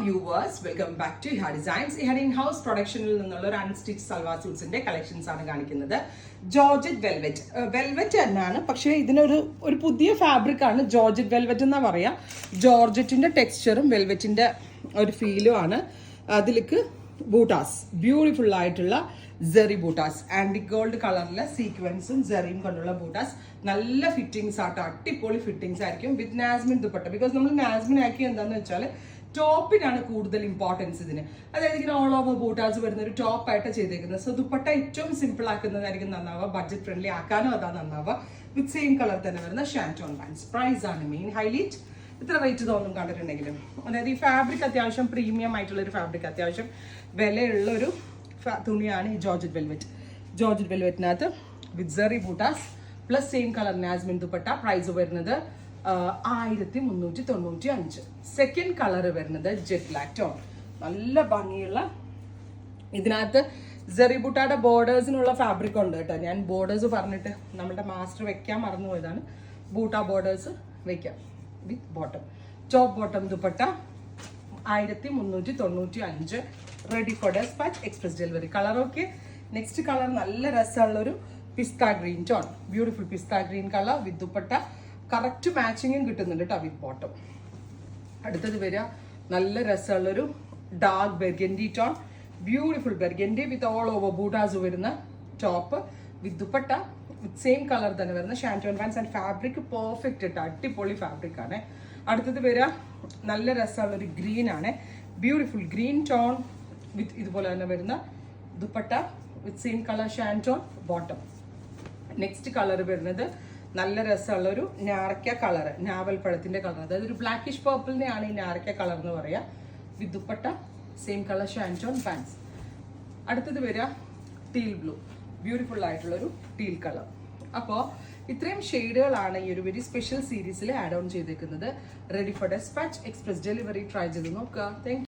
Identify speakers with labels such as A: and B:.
A: viewers, welcome back to Iha Designs. Iha in-house production നിന്നുള്ള ഒരു unstitch salwar സ്യൂട്ട്സിന്റെ collections ആണ് കാണിക്കുന്നത്. Georgette velvet. വെൽവെറ്റ് തന്നെയാണ്, പക്ഷേ ഇതിനൊരു പുതിയ ഫാബ്രിക് ആണ്. ജോർജറ്റ് വെൽവെറ്റ് എന്നാ പറയാ. ജോർജറ്റിന്റെ ടെക്സ്ചറും വെൽവെറ്റിന്റെ ഒരു ഫീലും ആണ്. അതിലേക്ക് ബൂട്ടാസ്, ബ്യൂട്ടിഫുൾ ആയിട്ടുള്ള ജെറി ബൂട്ടാസ്, ആൻറ്റി ഗോൾഡ് കളറിലെ സീക്വൻസും ജെറിയും കൊണ്ടുള്ള ബൂട്ടാസ്. നല്ല ഫിറ്റിംഗ്സ് ആട്ടോ, അടിപൊളി ഫിറ്റിംഗ്സ് ആയിരിക്കും വിത്ത് നാസ്മിൻ ദുപ്പട്ട. ബിക്കോസ് നമ്മൾ നാസ്മിൻ ആക്കി എന്താന്ന് വെച്ചാൽ ടോപ്പിനാണ് കൂടുതൽ ഇമ്പോർട്ടൻസ് ഇതിന്. അതായത് ഇങ്ങനെ ഓൾ ഓവർ ബൂട്ടാസ് വരുന്ന ഒരു ടോപ്പായിട്ട് ചെയ്തേക്കുന്നത്. സോ ദുപ്പട്ട ഏറ്റവും സിമ്പിൾ ആക്കുന്നതായിരിക്കും നന്നാവുക, ബഡ്ജറ്റ് ഫ്രണ്ട്ലി ആക്കാനും അതാ നന്നാവുക. വിത്ത് സെയിം കളർ തന്നെ വരുന്ന ഷാൻറ്റോൺ പാൻസ്. പ്രൈസ് ആണ് മെയിൻ ഹൈലൈറ്റ്. ഇത്ര റേറ്റ് തോന്നും കണ്ടിട്ടുണ്ടെങ്കിലും. അതായത് ഈ ഫാബ്രിക് അത്യാവശ്യം പ്രീമിയം ആയിട്ടുള്ള ഒരു ഫാബ്രിക്, അത്യാവശ്യം വിലയുള്ള ഒരു തുണിയാണ് ഈ ജോർജറ്റ് വെൽവെറ്റ്. ജോർജറ്റ് വെൽവെറ്റിനകത്ത് വിത്ത് സെറി ബൂട്ടാസ് പ്ലസ് സെയിം കളർ നാസ്മിൻ ദുപ്പട്ട. പ്രൈസ് വരുന്നത് 1395. സെക്കൻഡ് കളർ വരുന്നത് ജെറ്റ് ബ്ലാക്ക് ടോൺ. നല്ല ഭംഗിയുള്ള, ഇതിനകത്ത് സെറി ബൂട്ടയുടെ ബോർഡേഴ്സിനുള്ള ഫാബ്രിക് ഉണ്ട് കേട്ടോ. ഞാൻ ബോർഡേഴ്സ് പറഞ്ഞിട്ട് നമ്മുടെ മാസ്റ്റർ വെക്കാൻ മറന്നു പോയതാണ്. ബൂട്ട ബോർഡേഴ്സ് വെക്കാം with bottom. Top bottom dupatta 1395. Ready for dispatch, express delivery. Colour okay. Next colour നല്ല രസമുള്ളൊരു pista green tone. Beautiful pista green colour with dupatta. Correct മാച്ചിങ്ങും കിട്ടുന്നുണ്ട് കേട്ടോ വിത്ത് ബോട്ടം. അടുത്തത് വരിക നല്ല രസമുള്ളൊരു dark burgundy tone. Beautiful burgundy with all over bootas വരുന്ന top with dupatta. With same colour തന്നെ വരുന്ന shantoon pants. And fabric perfect ഇട്ടോ, അടിപൊളി ഫാബ്രിക് ആണ്. അടുത്തത് വരിക നല്ല രസമുള്ളൊരു ഗ്രീൻ ആണ്. ബ്യൂട്ടിഫുൾ ഗ്രീൻ ടോൺ വിത്ത് ഇതുപോലെ തന്നെ വരുന്ന dupatta with same colour ഷാൻറ്റോൺ bottom. Next colour വരുന്നത് നല്ല രസമുള്ളൊരു ഞാറക്ക കളർ, ഞാവൽപ്പഴത്തിന്റെ കളർ. അതായത് ഒരു ബ്ലാക്കിഷ് പേർപ്പിളിനെയാണ് ഈ ഞാറക്ക കളർ എന്ന് പറയുക. With dupatta same colour shantoon pants. അടുത്തത് വരിക ടീൽ ബ്ലൂ, ബ്യൂട്ടിഫുൾ ആയിട്ടുള്ളൊരു ടീൽ കളർ. അപ്പോൾ ഇത്രയും ഷെയ്ഡുകളാണ് ഈ ഒരു വെരി സ്പെഷ്യൽ സീരീസിൽ ആഡ് ഓൺ ചെയ്തേക്കുന്നത്. Ready for dispatch, express delivery. Try ചെയ്ത് നോക്കുക. താങ്ക്